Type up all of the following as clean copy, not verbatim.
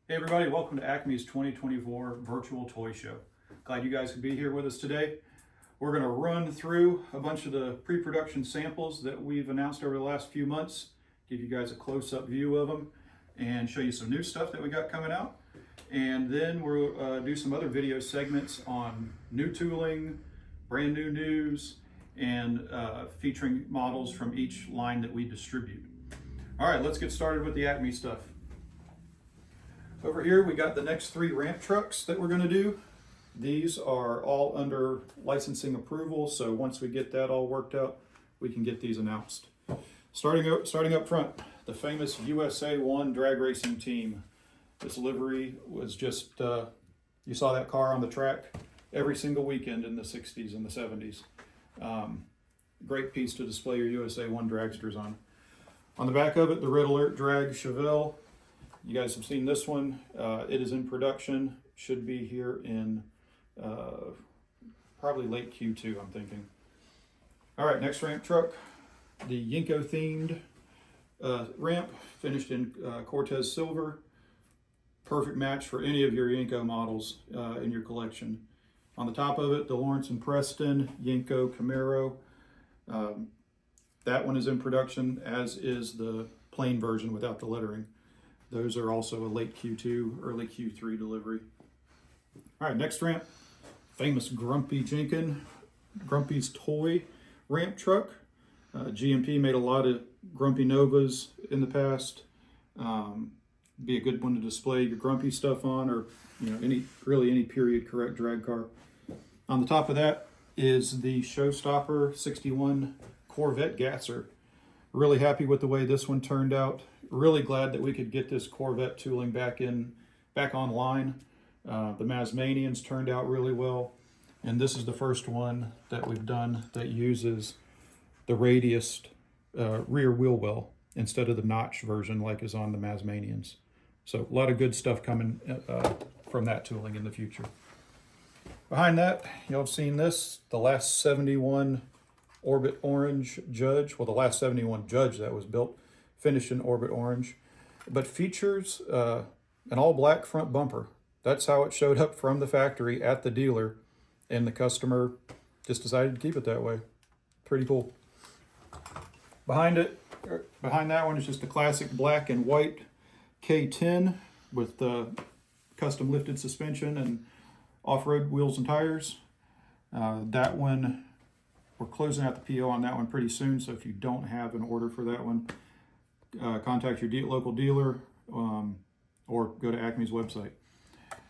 Hey everybody, welcome to ACME's 2024 Virtual Toy Show. Glad you guys could be here with us today. We're going to run through a bunch of the pre-production samples that we've announced over the last few months, give you guys a close-up view of them, and show you some new stuff that we got coming out. And then we'll do some other video segments on new tooling, brand new news, and featuring models from each line that we distribute. All right, let's get started with the ACME stuff. Over here, we got the next 3 ramp trucks that we're going to do. These are all under licensing approval, so once we get that all worked out, we can get these announced. Starting up front, the famous USA 1 drag racing team. This livery was just, you saw that car on the track every single weekend in the 60s and the 70s. Great piece to display your USA 1 dragsters on. On the back of it, the Red Alert Drag Chevelle. You guys have seen this one. It is in production. Should be here in probably late Q2, I'm thinking. All right, next ramp truck. The Yenko themed ramp, finished in Cortez Silver. Perfect match for any of your Yenko models in your collection. On the top of it, the Lawrence and Preston Yenko Camaro. That one is in production, as is the plain version without the lettering. Those are also a late Q2, early Q3 delivery. All right, next ramp, famous Grumpy Jenkins, Grumpy's Toy ramp truck. GMP made a lot of Grumpy Novas in the past. Be a good one to display your Grumpy stuff on, or any period correct drag car. On the top of that is the Showstopper 61 Corvette Gasser. Really happy with the way this one turned out. Really glad that we could get this Corvette tooling back online. The Mazmanians turned out really well, and this is the first one that we've done that uses the radiused rear wheel well instead of the notch version like is on the Mazmanians. So a lot of good stuff coming from that tooling in the future. Behind that, you'll have seen this, the last 71 Orbit Orange Judge. Well, the last 71 Judge that was built, finished in Orbit Orange, but features an all-black front bumper. That's how it showed up from the factory at the dealer, and the customer just decided to keep it that way. Pretty cool. Behind that one is just a classic black and white K10 with the custom lifted suspension and off-road wheels and tires. That one, we're closing out the PO on that one pretty soon, so if you don't have an order for that one, contact your local dealer or go to ACME's website.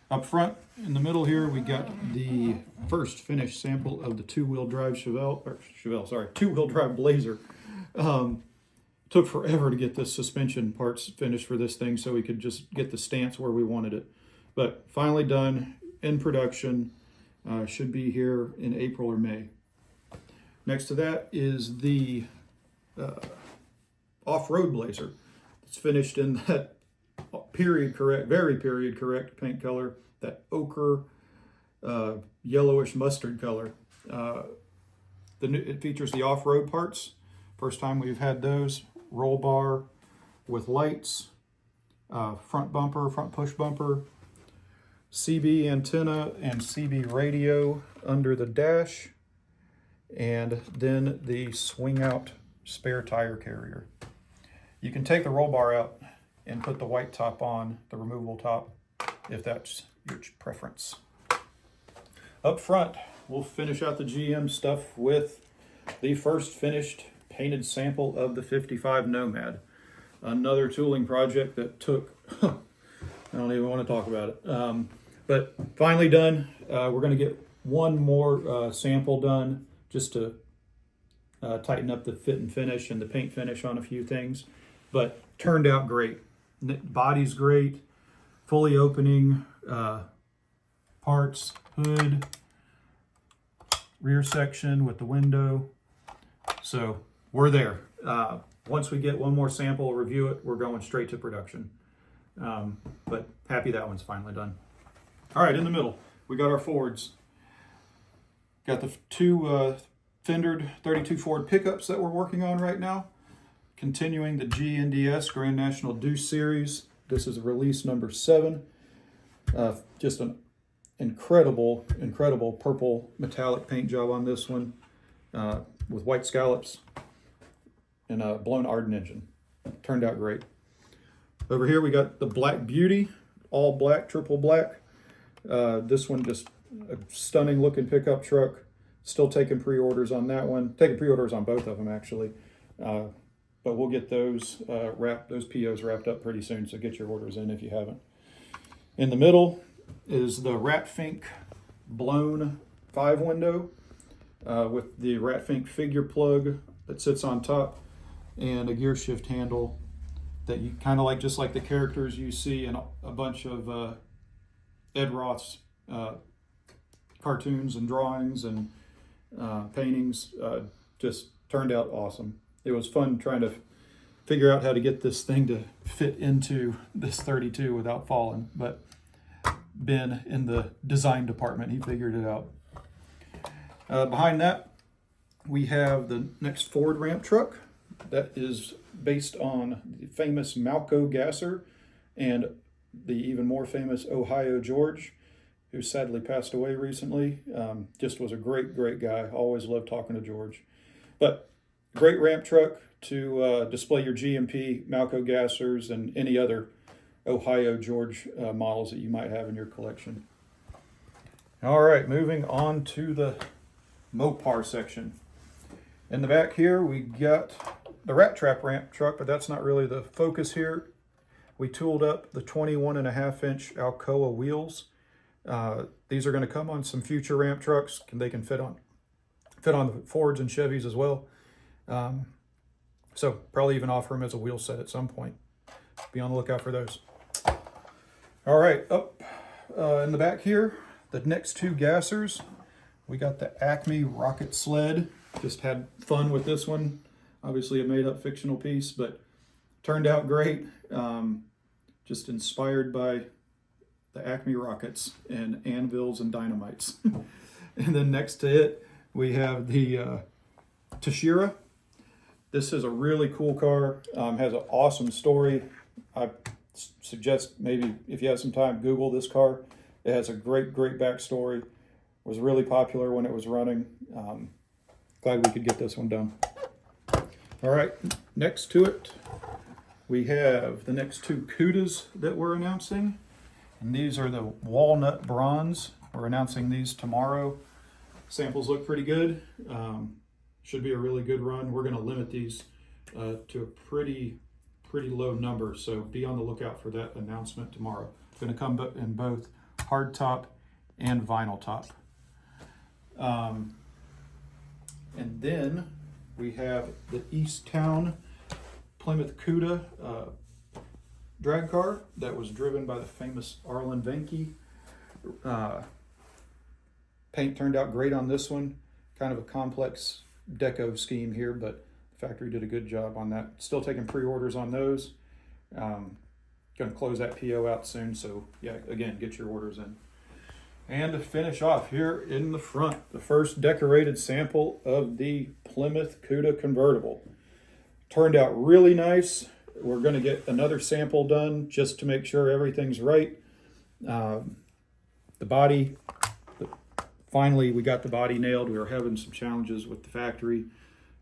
Up front, in the middle here, we got the first finished sample of the two-wheel drive two-wheel drive Blazer. Took forever to get the suspension parts finished for this thing so we could just get the stance where we wanted it. But finally done, in production, should be here in April or May. Next to that is the off-road Blazer. It's finished in that very period correct paint color, that ochre, yellowish mustard color. It features the off-road parts. First time we've had those. Roll bar with lights, front bumper, front push bumper, CB antenna and CB radio under the dash, and then the swing out spare tire carrier. You can take the roll bar out and put the white top on, the removable top, if that's your preference. Up front, we'll finish out the GM stuff with the first finished painted sample of the 55 Nomad. Another tooling project that took, I don't even want to talk about it. But finally done. We're going to get one more sample done just to tighten up the fit and finish and the paint finish on a few things. But turned out great. Body's great. Fully opening parts, hood, rear section with the window. So we're there. Once we get one more sample, review it, we're going straight to production. But happy that one's finally done. All right, in the middle, we got our Fords. Got the two fendered 32 Ford pickups that we're working on right now. Continuing the GNDS, Grand National Deuce Series. This is release number 7. Just an incredible purple metallic paint job on this one, with white scallops and a blown Arden engine. Turned out great. Over here we got the Black Beauty, all black, triple black. This one just a stunning looking pickup truck. Still taking pre-orders on that one. Taking pre-orders on both of them actually. But we'll get those those POs wrapped up pretty soon, so get your orders in if you haven't. In the middle is the Ratfink blown 5-window with the Ratfink figure plug that sits on top and a gear shift handle that you kind of like, just like the characters you see in a bunch of Ed Roth's cartoons and drawings and paintings. Just turned out awesome. It was fun trying to figure out how to get this thing to fit into this 32 without falling, but Ben in the design department, he figured it out. Behind that, we have the next Ford ramp truck that is based on the famous Malco Gasser and the even more famous Ohio George, who sadly passed away recently. Just was a great guy. Always loved talking to George. But great ramp truck to display your GMP Malco Gassers and any other Ohio George models that you might have in your collection. All right, moving on to the Mopar section. In the back here, we got the Rat Trap ramp truck, but that's not really the focus here. We tooled up the 21.5-inch Alcoa wheels. These are going to come on some future ramp trucks. They can fit on the Fords and Chevys as well. So probably even offer them as a wheel set at some point. Be on the lookout for those. All right, up in the back here, the next 2 gassers. We got the ACME Rocket Sled. Just had fun with this one. Obviously a made-up fictional piece, but turned out great. Just inspired by the ACME rockets and anvils and dynamites. And then next to it, we have the Tashira. This is a really cool car. Has an awesome story. I suggest maybe if you have some time, Google this car. It has a great backstory. Was really popular when it was running. Glad we could get this one done. All right, next to it, we have the next 2 Cudas that we're announcing. And these are the Walnut Bronze. We're announcing these tomorrow. Samples look pretty good. Should be a really good run. We're gonna limit these to a pretty low number, so be on the lookout for that announcement tomorrow. It's gonna come in both hard top and vinyl top. And then we have the Easttown Plymouth Cuda drag car that was driven by the famous Arlen Venke. Paint turned out great on this one. Kind of a complex deco scheme here, but the factory did a good job on that. Still taking pre-orders on those. Going to close that PO out soon, so yeah, again, get your orders in. And to finish off here in the front, the first decorated sample of the Plymouth Cuda convertible. Turned out really nice. We're going to get another sample done just to make sure everything's right. The body, finally we got the body nailed. We were having some challenges with the factory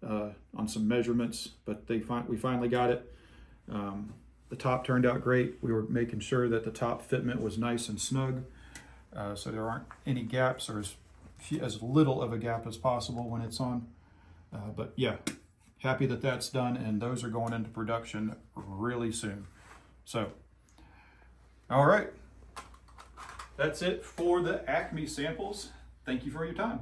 on some measurements, but we finally got it. The top turned out great. We were making sure that the top fitment was nice and snug, so there aren't any gaps, or as little of a gap as possible when it's on. But yeah, happy that that's done, and those are going into production really soon. So, all right, that's it for the ACME samples. Thank you for your time.